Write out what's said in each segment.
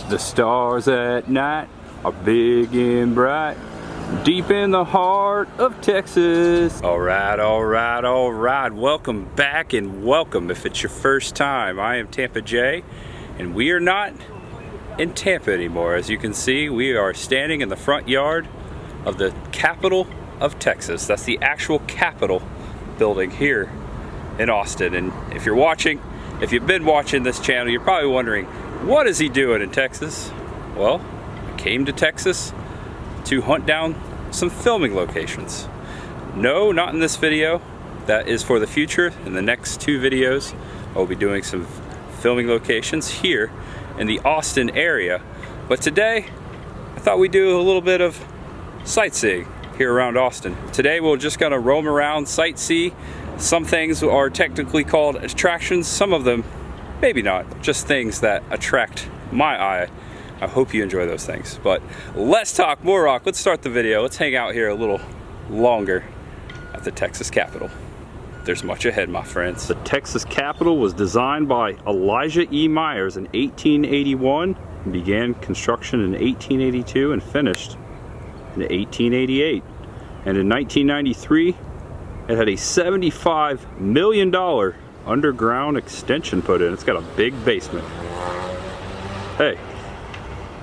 The stars at night are big and bright, deep in the heart of Texas. All right. Welcome back and welcome if it's your first time. I am Tampa J, and we are not in Tampa anymore. As you can see, we are standing in the front yard of the capital of Texas. That's the actual Capitol building here in Austin. And if you've been watching this channel, you're probably wondering, what is he doing in Texas? Well, I came to Texas to hunt down some filming locations. No, not in this video. That is for the future. In the next two videos, I'll be doing some filming locations here in the Austin area. But today, I thought we'd do a little bit of sightseeing here around Austin. Today, we're just gonna roam around, sightsee. Some things are technically called attractions, some of them maybe not, just things that attract my eye. I hope you enjoy those things. But let's talk more rock. Let's start the video. Let's hang out here a little longer at the Texas Capitol. There's much ahead, my friends. The Texas Capitol was designed by Elijah E. Myers in 1881, began construction in 1882 and finished in 1888. And in 1993, it had a $75 million underground extension put in. It's got a big basement. Hey,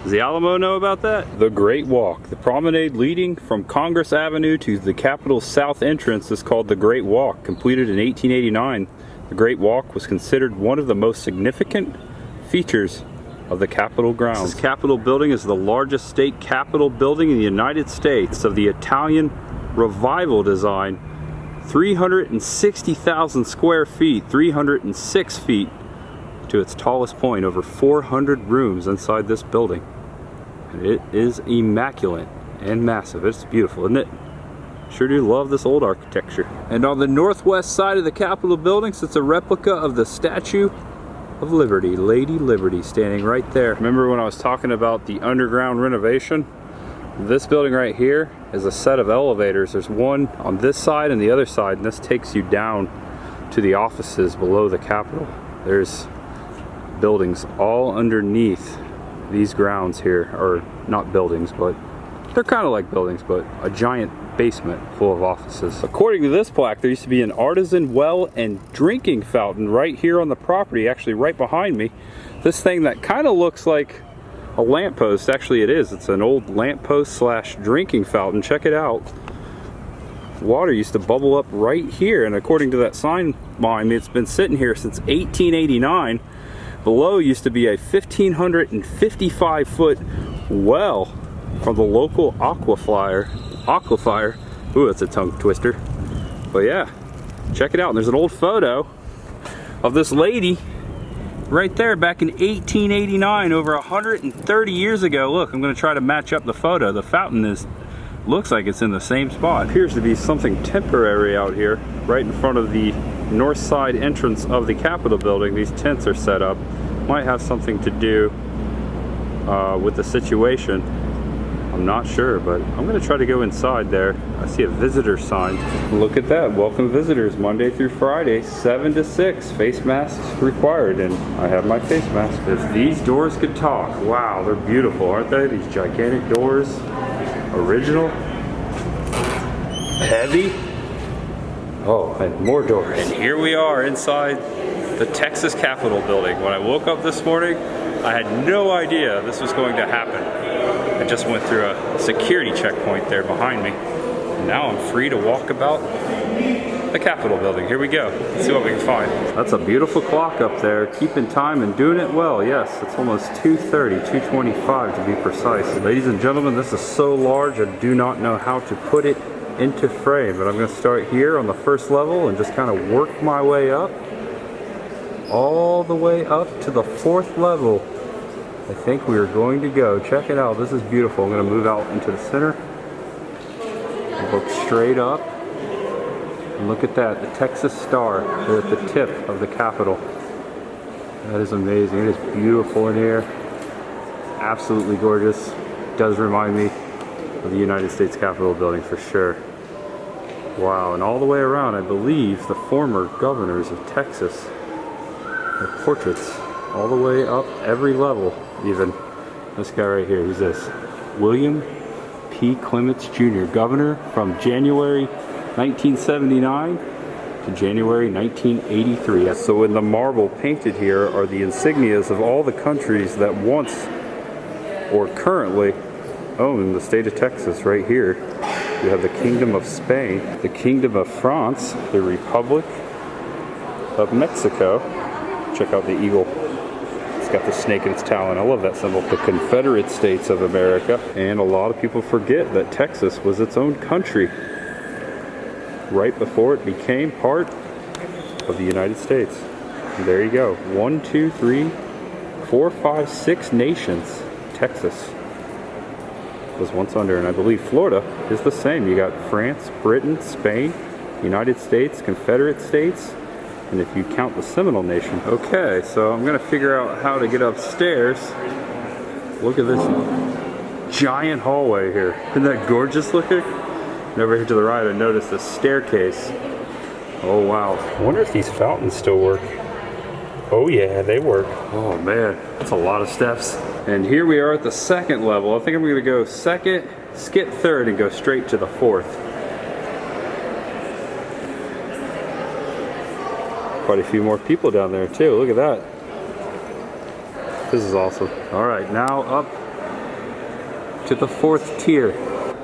does the Alamo know about that? The Great Walk. The promenade leading from Congress Avenue to the Capitol's south entrance is called the Great Walk. Completed in 1889, the Great Walk was considered one of the most significant features of the Capitol grounds. This Capitol building is the largest state Capitol building in the United States of the Italian Revival design. 360,000 square feet, 306 feet to its tallest point, over 400 rooms inside this building. And it is immaculate and massive. It's beautiful, isn't it? Sure do love this old architecture. And on the northwest side of the Capitol building sits a replica of the Statue of Liberty, Lady Liberty, standing right there. Remember when I was talking about the underground renovation? This building right here is a set of elevators. There's one on this side and the other side, and this takes you down to the offices below the Capitol. There's buildings all underneath these grounds here, or not buildings, but they're kind of like buildings, but a giant basement full of offices. According to this plaque, there used to be an artisan well and drinking fountain right here on the property, actually right behind me. This thing that kind of looks like a lamppost, actually it is. It's an old lamppost slash drinking fountain. Check it out. Water used to bubble up right here, and according to that sign behind me, it's been sitting here since 1889. Below used to be a 1,555 foot well from the local aquifer. Ooh, that's a tongue twister. But yeah, check it out. And there's an old photo of this lady right there back in 1889, over 130 years ago. Look, I'm going to try to match up the photo. The fountain looks like it's in the same spot. Appears to be something temporary out here, right in front of the north side entrance of the Capitol building. These tents are set up. Might have something to do with the situation. I'm not sure, but I'm going to try to go inside there. I see a visitor sign. Look at that. Welcome visitors Monday through Friday, 7 to 6. Face masks required, and I have my face mask. If these doors could talk. Wow, they're beautiful, aren't they? These gigantic doors. Original. Heavy. Oh, and more doors. And here we are inside the Texas Capitol building. When I woke up this morning, I had no idea this was going to happen. I just went through a security checkpoint there behind me. And now I'm free to walk about the Capitol building. Here we go. Let's see what we can find. That's a beautiful clock up there, keeping time and doing it well. Yes, it's almost 2:30, 2:25 to be precise. Ladies and gentlemen, this is so large I do not know how to put it into frame, but I'm going to start here on the first level and just kind of work my way up, all the way up to the fourth level. I think we are going to go. Check it out. This is beautiful. I'm going to move out into the center and look straight up. And look at that, the Texas Star. They're at the tip of the Capitol. That is amazing. It is beautiful in here. Absolutely gorgeous. It does remind me of the United States Capitol building for sure. Wow, and all the way around, I believe the former governors of Texas, their portraits all the way up every level even. This guy right here, who's this? William P. Clements Jr., governor from January 1979 to January 1983. So in the marble painted here are the insignias of all the countries that once or currently own the state of Texas right here. You have the Kingdom of Spain, the Kingdom of France, the Republic of Mexico. Check out the eagle. It's got the snake in its talon. I love that symbol. The Confederate States of America. And a lot of people forget that Texas was its own country right before it became part of the United States. And there you go. 1, 2, 3, 4, 5, 6 nations. Texas was once under, and I believe Florida is the same. You got France, Britain, Spain, United States, Confederate States, and if you count the Seminole Nation. Okay, so I'm gonna figure out how to get upstairs. Look at this giant hallway here. Isn't that gorgeous looking? And over here to the right, I noticed a staircase. Oh wow. I wonder if these fountains still work. Oh yeah, they work. Oh man, that's a lot of steps. And here we are at the second level. I think I'm gonna go second, skip third, and go straight to the fourth. Quite a few more people down there too. Look at that. This is awesome. All right, now up to the fourth tier.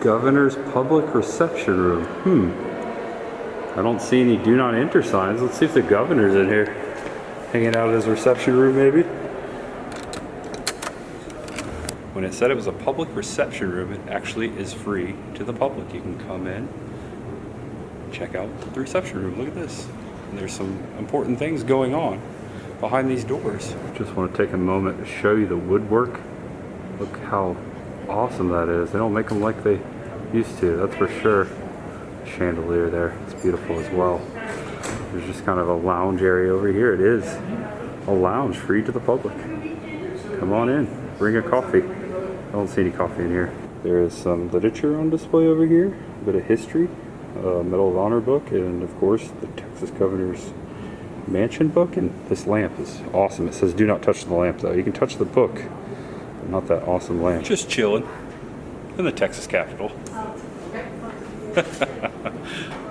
Governor's Public Reception Room. I don't see any do not enter signs. Let's see if the governor's in here. Hanging out at his reception room maybe. When it said it was a public reception room, it actually is free to the public. You can come in, check out the reception room. Look at this. And there's some important things going on behind these doors. Just want to take a moment to show you the woodwork. Look how awesome that is. They don't make them like they used to, that's for sure. Chandelier there, it's beautiful as well. There's just kind of a lounge area over here. It is a lounge free to the public. Come on in, bring a coffee. I don't see any coffee in here. There is some literature on display over here, a bit of history, a Medal of Honor book, and of course the Texas Governor's Mansion book. And this lamp is awesome. It says do not touch the lamp though. You can touch the book, but not that awesome lamp. Just chilling in the Texas Capitol.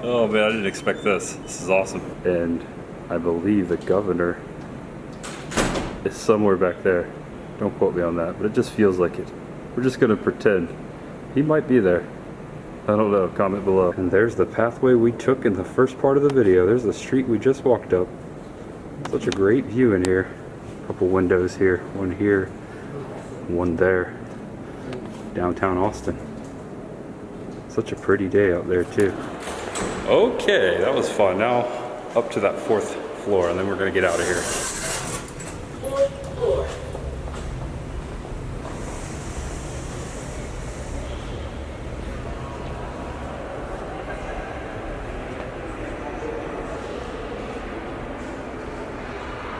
Oh man, I didn't expect this. This is awesome. And I believe the governor is somewhere back there. Don't quote me on that, but it just feels like it. We're just gonna pretend. He might be there. I don't know, comment below. And there's the pathway we took in the first part of the video. There's the street we just walked up. Such a great view in here. A couple windows here, one there. Downtown Austin. Such a pretty day out there too. Okay, that was fun. Now up to that fourth floor, and then we're gonna get out of here. Fourth floor.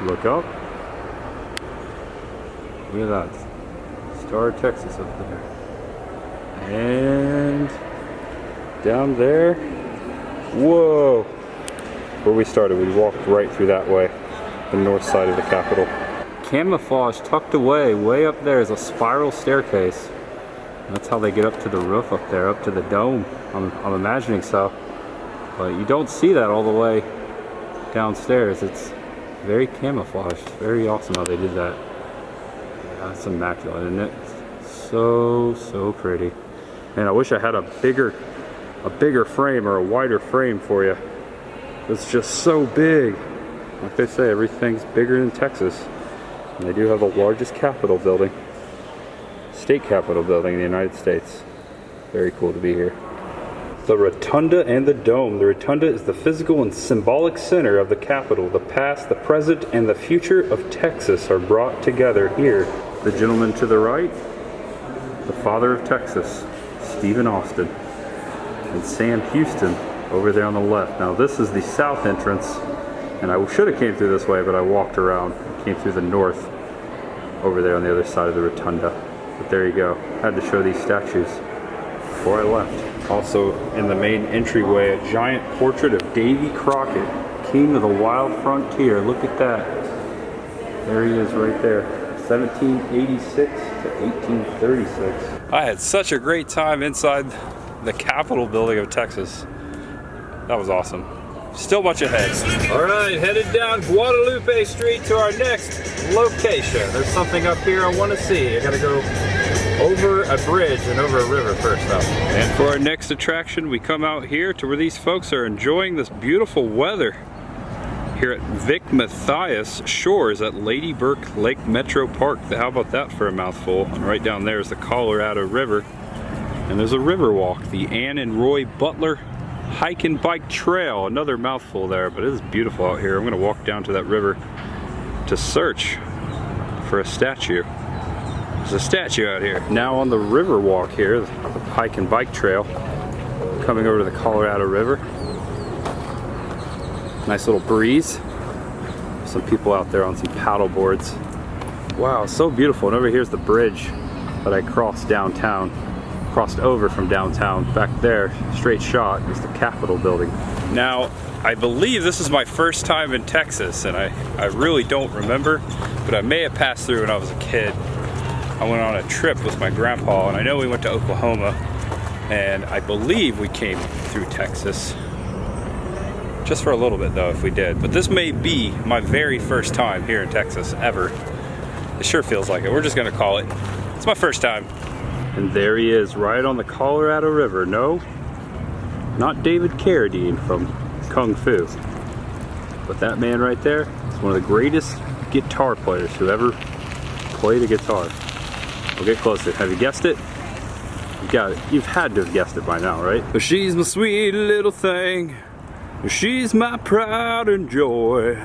Look up. Look at that. Star of Texas up there. And down there. Whoa. Where we started, we walked right through that way. The north side of the Capitol. Camouflage tucked away, way up there is a spiral staircase. That's how they get up to the roof up there, up to the dome. I'm imagining so. But you don't see that all the way downstairs. It's very camouflaged. Very awesome how they did that. Yeah, it's immaculate, isn't it? So pretty. And I wish I had a bigger frame or a wider frame for you. It's just so big. Like they say, everything's bigger in Texas. And they do have the largest Capitol building, state Capitol building in the United States. Very cool to be here. The Rotunda and the Dome. The Rotunda is the physical and symbolic center of the Capitol. The past, the present, and the future of Texas are brought together here. The gentleman to the right, the father of Texas, Stephen Austin, and Sam Houston over there on the left. Now this is the south entrance, and I should have came through this way, but I walked around, came through the north over there on the other side of the Rotunda. But there you go. Had to show these statues before I left. Also in the main entryway, a giant portrait of Davy Crockett, king of the wild frontier. Look at that. There he is right there. 1786 to 1836. I had such a great time inside the Capitol building of Texas. That was awesome. Still much ahead. All right, headed down Guadalupe Street to our next location. There's something up here I want to see. I gotta go over a bridge and over a river first though. And for our next attraction, we come out here to where these folks are enjoying this beautiful weather here at Vic Mathias Shores at Lady Burke Lake Metro Park. How about that for a mouthful? And right down there is the Colorado River. And there's a river walk, the Ann and Roy Butler Hike and Bike Trail. Another mouthful there, but it is beautiful out here. I'm gonna walk down to that river to search for a statue. There's a statue out here. Now on the river walk here, the Hike and Bike Trail, coming over to the Colorado River. Nice little breeze. Some people out there on some paddle boards. Wow, so beautiful. And over here's the bridge that I crossed downtown. Crossed over from downtown. Back there, straight shot, is the Capitol building. Now, I believe this is my first time in Texas, and I really don't remember, but I may have passed through when I was a kid. I went on a trip with my grandpa, and I know we went to Oklahoma, and I believe we came through Texas. Just for a little bit though, if we did. But this may be my very first time here in Texas, ever. It sure feels like it. We're just gonna call it. It's my first time. And there he is, right on the Colorado River. No, not David Carradine from Kung Fu. But that man right there is one of the greatest guitar players who ever played a guitar. We'll get closer. Have you guessed it? You got it. You've had to have guessed it by now, right? But she's my sweet little thing. She's my pride and joy.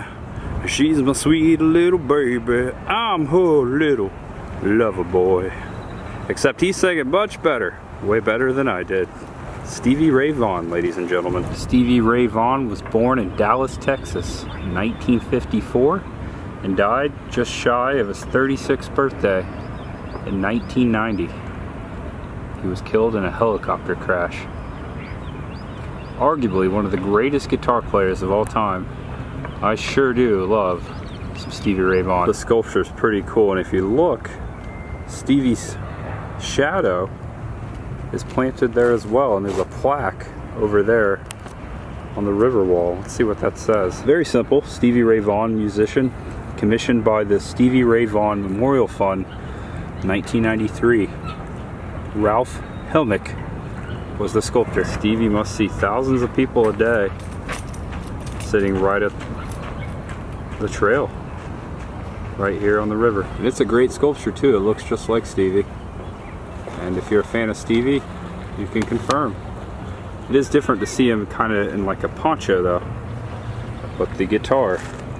She's my sweet little baby. I'm her little lover boy. Except he sang it much better. Way better than I did. Stevie Ray Vaughan, ladies and gentlemen. Stevie Ray Vaughan was born in Dallas, Texas in 1954 and died just shy of his 36th birthday in 1990. He was killed in a helicopter crash. Arguably one of the greatest guitar players of all time. I sure do love some Stevie Ray Vaughan. The sculpture's pretty cool, and if you look, Stevie's shadow is planted there as well, and there's a plaque over there on the river wall. Let's see what that says. Very simple. Stevie Ray Vaughan, musician, commissioned by the Stevie Ray Vaughan Memorial Fund, 1993. Ralph Helmick was the sculptor. Stevie must see thousands of people a day sitting right at the trail right here on the river. And it's a great sculpture too. It looks just like Stevie. And if you're a fan of Stevie, you can confirm. It is different to see him kind of in like a poncho though. But the guitar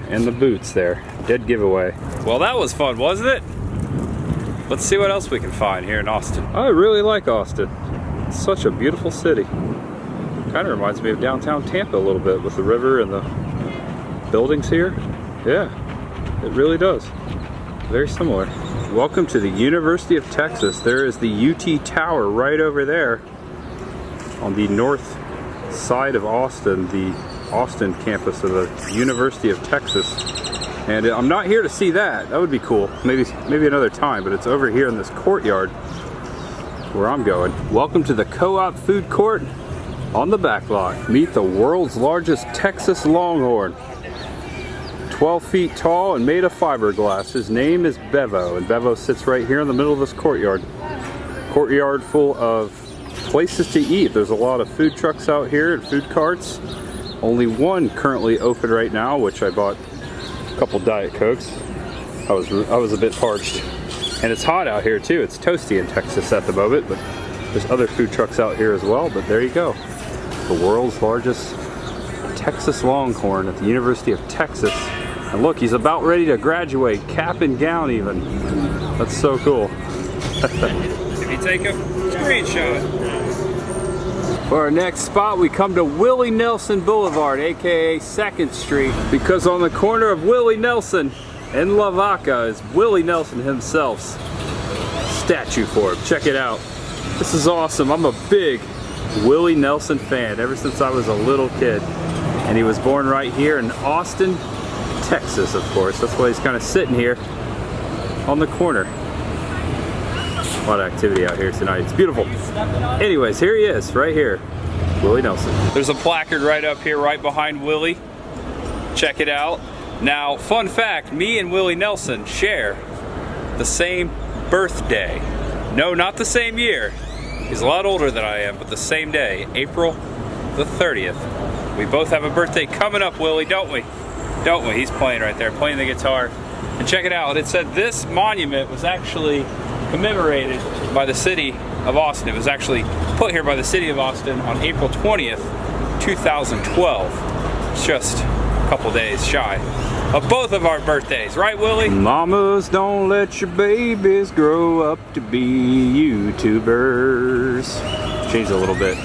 and the boots there, dead giveaway. Well, that was fun, wasn't it? Let's see what else we can find here in Austin. I really like Austin. It's such a beautiful city. Kind of reminds me of downtown Tampa a little bit with the river and the buildings here. Yeah, it really does. Very similar. Welcome to the University of Texas. There is the UT Tower right over there on the north side of Austin, the Austin campus of the University of Texas. And I'm not here to see that. That would be cool. Maybe another time, but it's over here in this courtyard where I'm going. Welcome to the Co-op Food Court on the back lot. Meet the world's largest Texas Longhorn. 12 feet tall and made of fiberglass. His name is Bevo, and Bevo sits right here in the middle of this courtyard. Courtyard full of places to eat. There's a lot of food trucks out here and food carts. Only one currently open right now, which I bought a couple Diet Cokes. I was a bit parched. And it's hot out here too. It's toasty in Texas at the moment, but there's other food trucks out here as well. But there you go. The world's largest Texas Longhorn at the University of Texas. And look, he's about ready to graduate, cap and gown even. That's so cool. Can you take a screenshot? For our next spot, we come to Willie Nelson Boulevard, aka 2nd Street, because on the corner of Willie Nelson and Lavaca is Willie Nelson himself's statue for him. Check it out. This is awesome. I'm a big Willie Nelson fan ever since I was a little kid. And he was born right here in Austin, Texas, of course. That's why he's kind of sitting here on the corner. A lot of activity out here tonight. It's beautiful. Anyways, here he is, right here. Willie Nelson. There's a placard right up here, right behind Willie. Check it out. Now, fun fact, me and Willie Nelson share the same birthday. No, not the same year. He's a lot older than I am, but the same day, April the 30th. We both have a birthday coming up, Willie, don't we? Don't we? He's playing right there, playing the guitar. And check it out, it said this monument was actually commemorated by the city of Austin. It was actually put here by the city of Austin on April 20th, 2012. It's just a couple days shy of both of our birthdays, right, Willie? Mamas, don't let your babies grow up to be YouTubers. Change a little bit.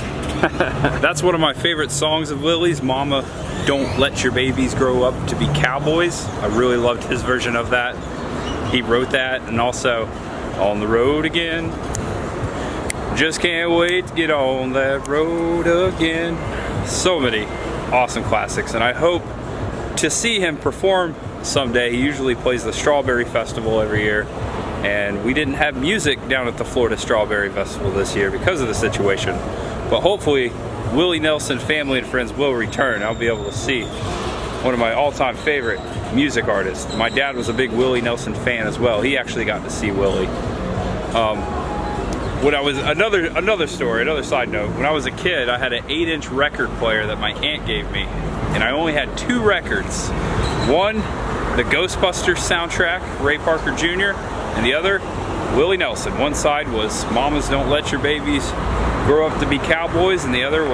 That's one of my favorite songs of Willie's, Mama, Don't Let Your Babies Grow Up to Be Cowboys. I really loved his version of that. He wrote that, and also On the Road Again. Just can't wait to get on that road again. So many awesome classics, and I hope to see him perform someday. He usually plays the Strawberry Festival every year, and we didn't have music down at the Florida Strawberry Festival this year because of the situation. But hopefully, Willie Nelson family and friends will return. I'll be able to see one of my all-time favorite music artists. My dad was a big Willie Nelson fan as well. He actually got to see Willie. When I was, another story, another side note, when I was a kid, I had an 8-inch record player that my aunt gave me, and I only had 2 records. One, the Ghostbusters soundtrack, Ray Parker Jr., and the other, Willie Nelson. One side was Mamas Don't Let Your Babies Grow Up to Be Cowboys, and the other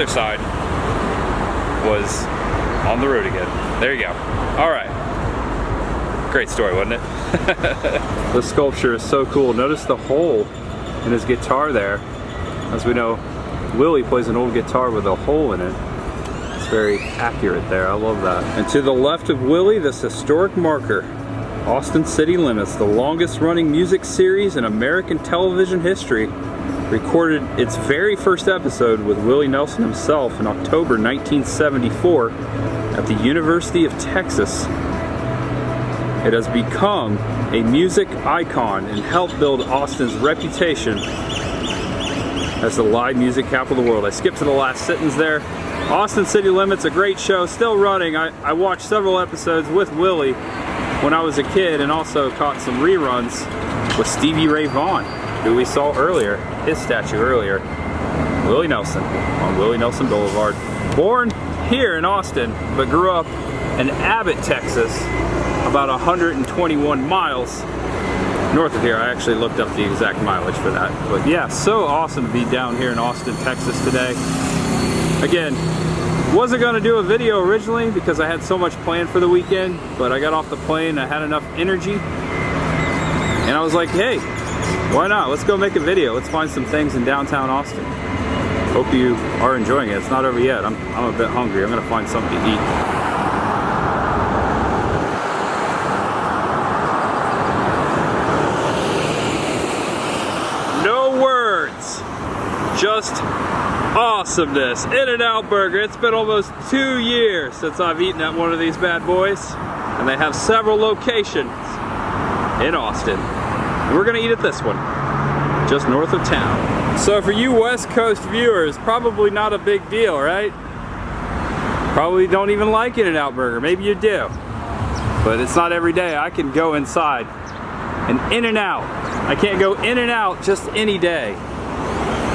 side was On the Road Again. There you go. All right. Great story, wasn't it? The sculpture is so cool. Notice the hole in his guitar there. As we know, Willie plays an old guitar with a hole in it. It's very accurate there. I love that. And to the left of Willie, this historic marker, Austin City Limits, the longest running music series in American television history, recorded its very first episode with Willie Nelson himself in October 1974 at the University of Texas. It has become a music icon and helped build Austin's reputation as the live music capital of the world. I skipped to the last sentence there. Austin City Limits, a great show, still running. I watched several episodes with Willie when I was a kid, and also caught some reruns with Stevie Ray Vaughan, who we saw earlier, his statue earlier. Willie Nelson on Willie Nelson Boulevard. Born here in Austin, but grew up in Abbott, Texas, about 121 miles north of here. I actually looked up the exact mileage for that. But yeah, so awesome to be down here in Austin, Texas today. Again, wasn't gonna do a video originally because I had so much planned for the weekend, but I got off the plane, I had enough energy, and I was like, hey, why not? Let's go make a video. Let's find some things in downtown Austin. Hope you are enjoying it. It's not over yet. I'm a bit hungry. I'm gonna find something to eat. Just awesomeness. In-N-Out Burger. It's been almost 2 years since I've eaten at one of these bad boys, and they have several locations in Austin. And we're gonna eat at this one, just north of town. So for you West Coast viewers, probably not a big deal, right? Probably don't even like In-N-Out Burger. Maybe you do, but it's not every day I can go inside an In-N-Out. I can't go in and out just any day.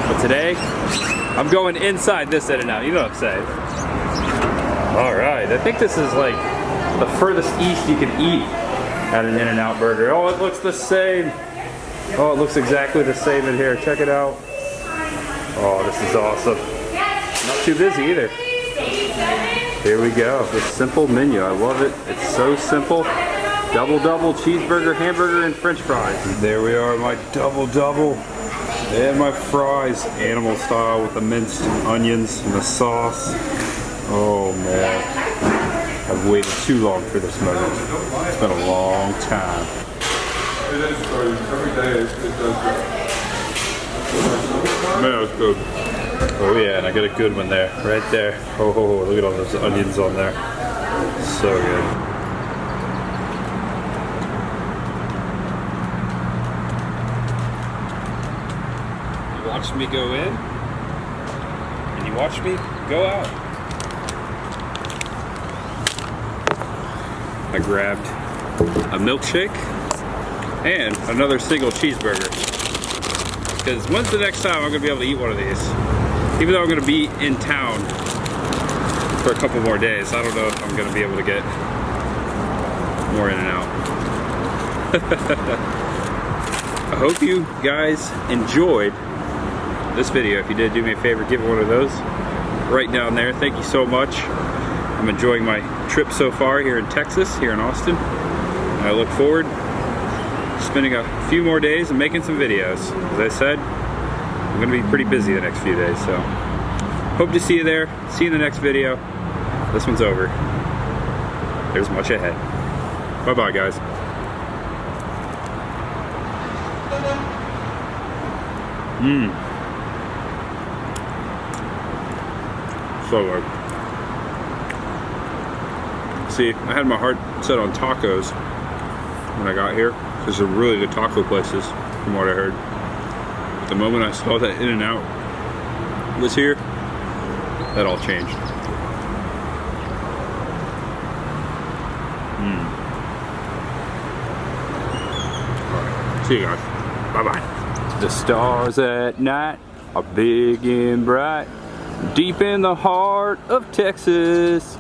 But today, I'm going inside this In-N-Out, you know what I'm saying. All right, I think this is like the furthest east you can eat at an In-N-Out Burger. Oh, it looks the same. Oh, it looks exactly the same in here. Check it out. Oh, this is awesome. Not too busy either. Here we go, the simple menu. I love it. It's so simple. Double cheeseburger, hamburger, and french fries. And there we are, my double. And my fries, animal style with the minced onions and the sauce. Oh man, I've waited too long for this moment. It's been a long time. Man, it's good. Oh yeah, and I got a good one there, right there. Oh, look at all those onions on there. So good. watched me go in, and you watched me go out. I grabbed a milkshake and another single cheeseburger. Because when's the next time I'm going to be able to eat one of these? Even though I'm going to be in town for a couple more days, I don't know if I'm going to be able to get more In-N-Out. I hope you guys enjoyed this video. If you did, do me a favor, give it one of those right down there. Thank you so much. I'm enjoying my trip so far here in Texas, here in Austin. And I look forward to spending a few more days and making some videos. As I said, I'm going to be pretty busy the next few days, so hope to see you there. See you in the next video. This one's over. There's much ahead. Bye-bye, guys. So good. See, I had my heart set on tacos when I got here, because they're really good taco places, from what I heard. But the moment I saw that In-N-Out was here, that all changed. Alright, see you guys. Bye-bye. The stars at night are big and bright, deep in the heart of Texas.